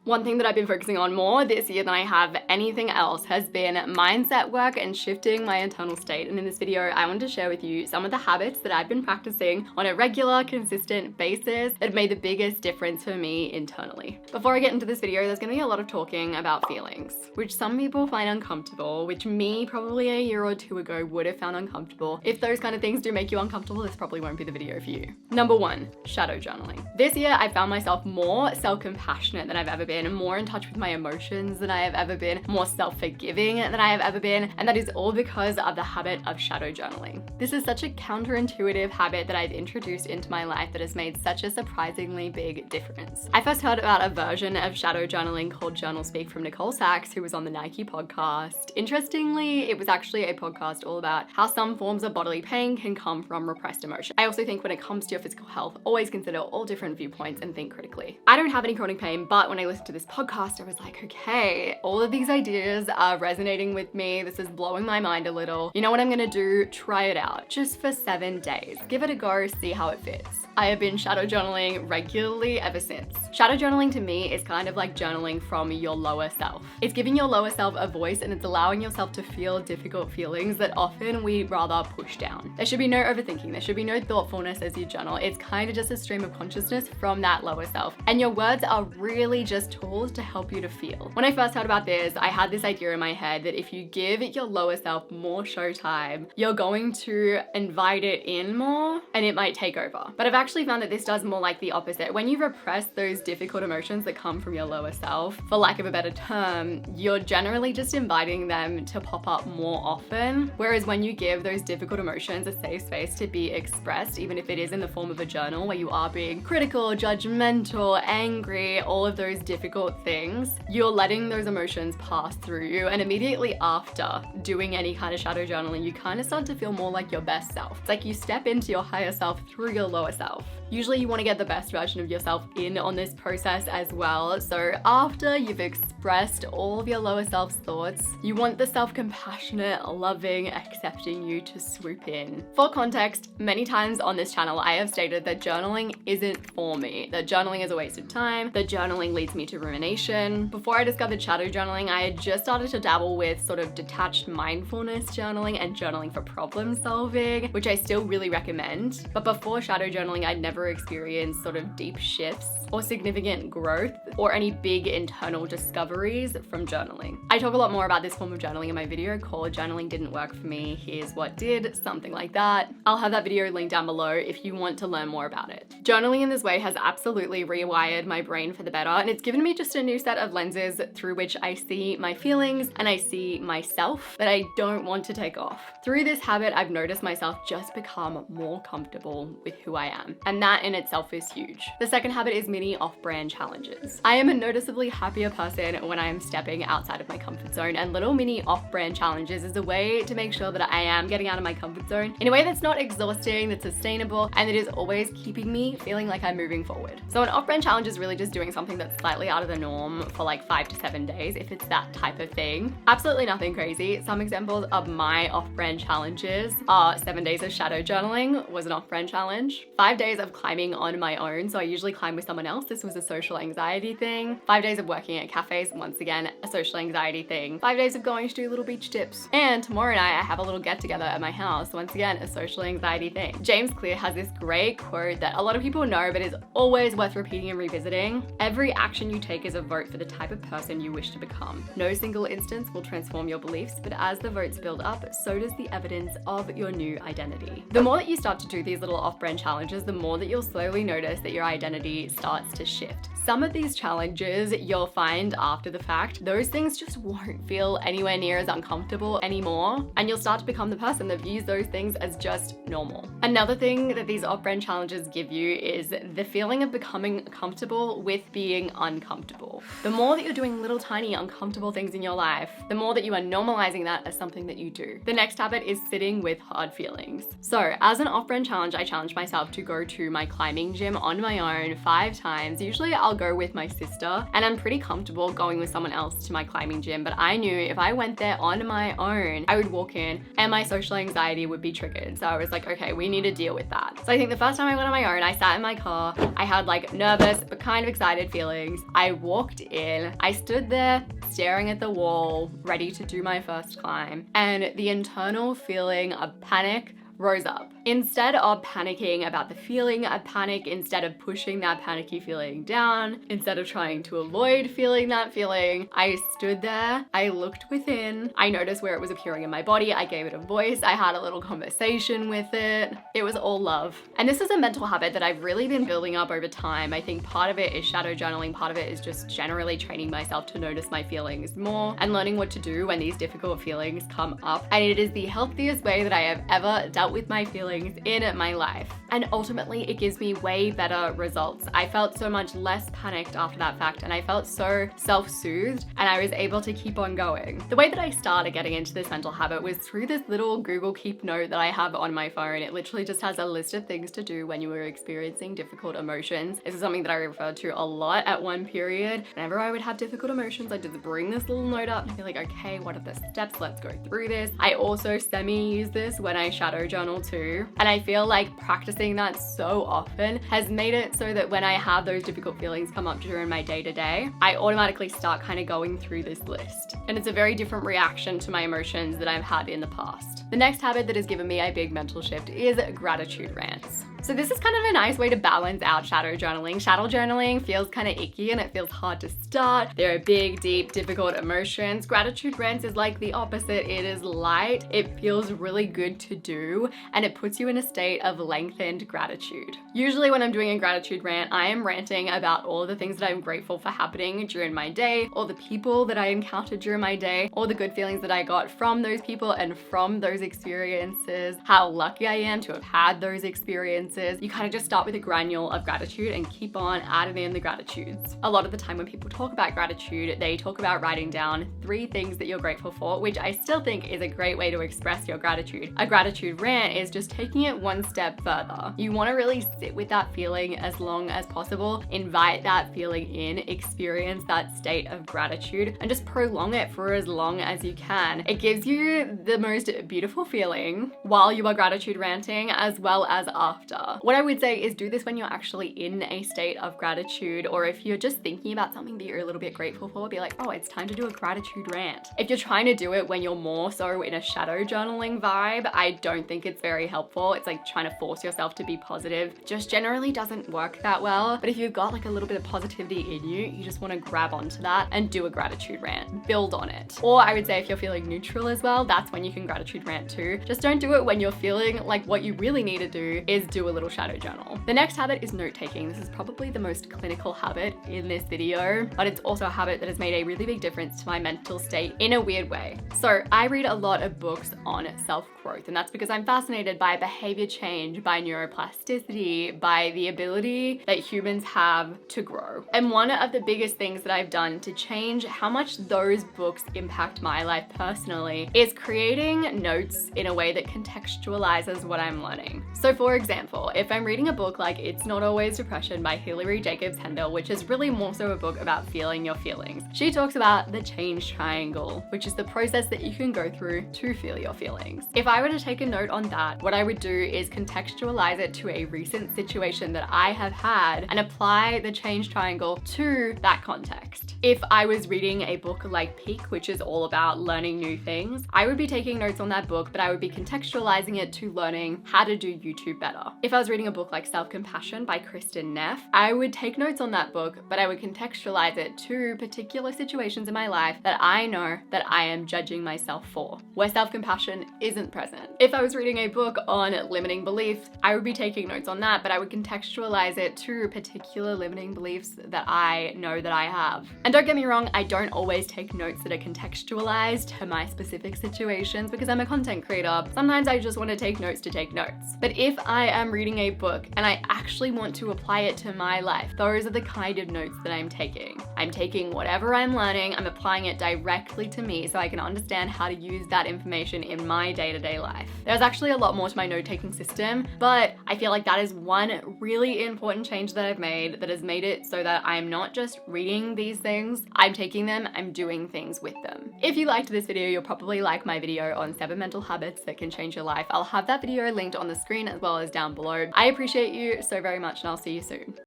One thing that I've been focusing on more this year than I have anything else has been mindset work and shifting my internal state. And in this video, I wanted to share with you some of the habits that I've been practicing on a regular, consistent basis that have made the biggest difference for me internally. Before I get into this video, there's gonna be a lot of talking about feelings, which some people find uncomfortable, which me probably a year or two ago would have found uncomfortable. If those kind of things do make you uncomfortable, this probably won't be the video for you. Number one, shadow journaling. This year, I found myself more self-compassionate than I've ever been, more in touch with my emotions than I have ever been, more self-forgiving than I have ever been, and that is all because of the habit of shadow journaling. This is such a counterintuitive habit that I've introduced into my life that has made such a surprisingly big difference. I first heard about a version of shadow journaling called Journal Speak from Nicole Sachs, who was on the Nike podcast. Interestingly, it was actually a podcast all about how some forms of bodily pain can come from repressed emotion. I also think when it comes to your physical health, always consider all different viewpoints and think critically. I don't have any chronic pain, but when I listened to this podcast, I was like, okay, all of these ideas are resonating with me. This is blowing my mind a little. You know what I'm gonna do? Try it out just for 7 days. Give it a go, see how it fits. I have been shadow journaling regularly ever since. Shadow journaling to me is kind of like journaling from your lower self. It's giving your lower self a voice and it's allowing yourself to feel difficult feelings that often we rather push down. There should be no overthinking. There should be no thoughtfulness as you journal. It's kind of just a stream of consciousness from that lower self. And your words are really just tools to help you to feel. When I first heard about this, I had this idea in my head that if you give your lower self more showtime, you're going to invite it in more and it might take over. But I've actually found that this does more like the opposite. When you repress those difficult emotions that come from your lower self, for lack of a better term, you're generally just inviting them to pop up more often. Whereas when you give those difficult emotions a safe space to be expressed, even if it is in the form of a journal where you are being critical, judgmental, angry, all of those difficult things, you're letting those emotions pass through you. And immediately after doing any kind of shadow journaling, you kind of start to feel more like your best self. It's like you step into your higher self through your lower self. Usually you want to get the best version of yourself in on this process as well. So after you've expressed all of your lower self's thoughts, you want the self-compassionate, loving, accepting you to swoop in. For context, many times on this channel, I have stated that journaling isn't for me, that journaling is a waste of time, that journaling leads me to rumination. Before I discovered shadow journaling, I had just started to dabble with sort of detached mindfulness journaling and journaling for problem solving, which I still really recommend. But before shadow journaling, I'd never experienced sort of deep shifts or significant growth or any big internal discoveries from journaling. I talk a lot more about this form of journaling in my video called Journaling Didn't Work For Me, Here's What Did, something like that. I'll have that video linked down below if you want to learn more about it. Journaling in this way has absolutely rewired my brain for the better, and it's given me just a new set of lenses through which I see my feelings and I see myself that I don't want to take off. Through this habit, I've noticed myself just become more comfortable with who I am, and that in itself is huge. The second habit is mini off-brand challenges. I am a noticeably happier person when I am stepping outside of my comfort zone, and little mini off-brand challenges is a way to make sure that I am getting out of my comfort zone in a way that's not exhausting, that's sustainable, and that is always keeping me feeling like I'm moving forward. So an off-brand challenge is really just doing something that's slightly out of the norm for like 5 to 7 days, if it's that type of thing. Absolutely nothing crazy. Some examples of my off-brand challenges are 7 days of shadow journaling was an off-brand challenge, 5 days of climbing on my own, so I usually climb with someone else. This was a social anxiety thing. 5 days of working at cafes, once again, a social anxiety thing. 5 days of going to do little beach tips. And tomorrow night I have a little get together at my house, once again, a social anxiety thing. James Clear has this great quote that a lot of people know, but is always worth repeating and revisiting. Every action you take is a vote for the type of person you wish to become. No single instance will transform your beliefs, but as the votes build up, so does the evidence of your new identity. The more that you start to do these little off-brand challenges, the more that you'll slowly notice that your identity starts to shift. Some of these challenges you'll find after the fact, those things just won't feel anywhere near as uncomfortable anymore, and you'll start to become the person that views those things as just normal. Another thing that these off-brand challenges give you is the feeling of becoming comfortable with being uncomfortable. The more that you're doing little tiny uncomfortable things in your life, the more that you are normalizing that as something that you do. The next habit is sitting with hard feelings. So as an off-brand challenge, I challenged myself to go to my climbing gym on my own 5 times. Usually I'll go with my sister, and I'm pretty comfortable going with someone else to my climbing gym, but I knew if I went there on my own, I would walk in and my social anxiety would be triggered. So I was like, okay, we need to deal with that. So I think the first time I went on my own, I sat in my car. I had like nervous but kind of excited feelings. I walked in, I stood there staring at the wall, ready to do my first climb, and the internal feeling of panic rose up. Instead of panicking about the feeling of panic, instead of pushing that panicky feeling down, instead of trying to avoid feeling that feeling, I stood there, I looked within, I noticed where it was appearing in my body, I gave it a voice, I had a little conversation with it. It was all love. And this is a mental habit that I've really been building up over time. I think part of it is shadow journaling, part of it is just generally training myself to notice my feelings more and learning what to do when these difficult feelings come up. And it is the healthiest way that I have ever dealt with my feelings in my life. And ultimately, it gives me way better results. I felt so much less panicked after that fact, and I felt so self-soothed, and I was able to keep on going. The way that I started getting into this mental habit was through this little Google Keep note that I have on my phone. It literally just has a list of things to do when you are experiencing difficult emotions. This is something that I referred to a lot at one period. Whenever I would have difficult emotions, I'd just bring this little note up and be like, okay, what are the steps? Let's go through this. I also semi-use this when I shadow journal too. And I feel like practicing that so often has made it so that when I have those difficult feelings come up during my day-to-day, I automatically start kind of going through this list. And it's a very different reaction to my emotions that I've had in the past. The next habit that has given me a big mental shift is gratitude rants. So this is kind of a nice way to balance out shadow journaling. Shadow journaling feels kind of icky and it feels hard to start. There are big, deep, difficult emotions. Gratitude rants is like the opposite. It is light, it feels really good to do, and it puts you in a state of lengthened gratitude. Usually when I'm doing a gratitude rant, I am ranting about all the things that I'm grateful for happening during my day, all the people that I encountered during my day, all the good feelings that I got from those people and from those experiences, how lucky I am to have had those experiences. You kind of just start with a granule of gratitude and keep on adding in the gratitudes. A lot of the time when people talk about gratitude, they talk about writing down 3 things that you're grateful for, which I still think is a great way to express your gratitude. A gratitude rant is just taking it one step further. You want to really sit with that feeling as long as possible, invite that feeling in, experience that state of gratitude, and just prolong it for as long as you can. It gives you the most beautiful feeling while you are gratitude ranting as well as after. What I would say is do this when you're actually in a state of gratitude, or if you're just thinking about something that you're a little bit grateful for, be like, oh, it's time to do a gratitude rant. If you're trying to do it when you're more so in a shadow journaling vibe, I don't think it's very helpful. It's like trying to force yourself to be positive. Just generally doesn't work that well. But if you've got like a little bit of positivity in you, you just want to grab onto that and do a gratitude rant. Build on it. Or I would say if you're feeling neutral as well, that's when you can gratitude rant too. Just don't do it when you're feeling like what you really need to do is do a little shadow journal. The next habit is note-taking. This is probably the most clinical habit in this video, but it's also a habit that has made a really big difference to my mental state in a weird way. So I read a lot of books on self-growth, and that's because I'm fascinated by behavior change, by neuroplasticity, by the ability that humans have to grow. And one of the biggest things that I've done to change how much those books impact my life personally is creating notes in a way that contextualizes what I'm learning. So for example, if I'm reading a book like It's Not Always Depression by Hilary Jacobs Hendel, which is really more so a book about feeling your feelings, she talks about the change triangle, which is the process that you can go through to feel your feelings. If I were to take a note on that, what I would do is contextualize it to a recent situation that I have had and apply the change triangle to that context. If I was reading a book like Peak, which is all about learning new things, I would be taking notes on that book, but I would be contextualizing it to learning how to do YouTube better. If I was reading a book like Self-Compassion by Kristen Neff, I would take notes on that book, but I would contextualize it to particular situations in my life that I know that I am judging myself for, where self-compassion isn't present. If I was reading a book on limiting beliefs, I would be taking notes on that, but I would contextualize it to particular limiting beliefs that I know that I have. And don't get me wrong, I don't always take notes that are contextualized to my specific situations because I'm a content creator. Sometimes I just want to take notes to take notes. But if I am reading a book and I actually want to apply it to my life, those are the kind of notes that I'm taking. I'm taking whatever I'm learning, I'm applying it directly to me so I can understand how to use that information in my day-to-day life. There's actually a lot more to my note-taking system, but I feel like that is one really important change that I've made that has made it so that I'm not just reading these things, I'm taking them, I'm doing things with them. If you liked this video, you'll probably like my video on 7 mental habits that can change your life. I'll have that video linked on the screen as well as down below. I appreciate you so very much and I'll see you soon.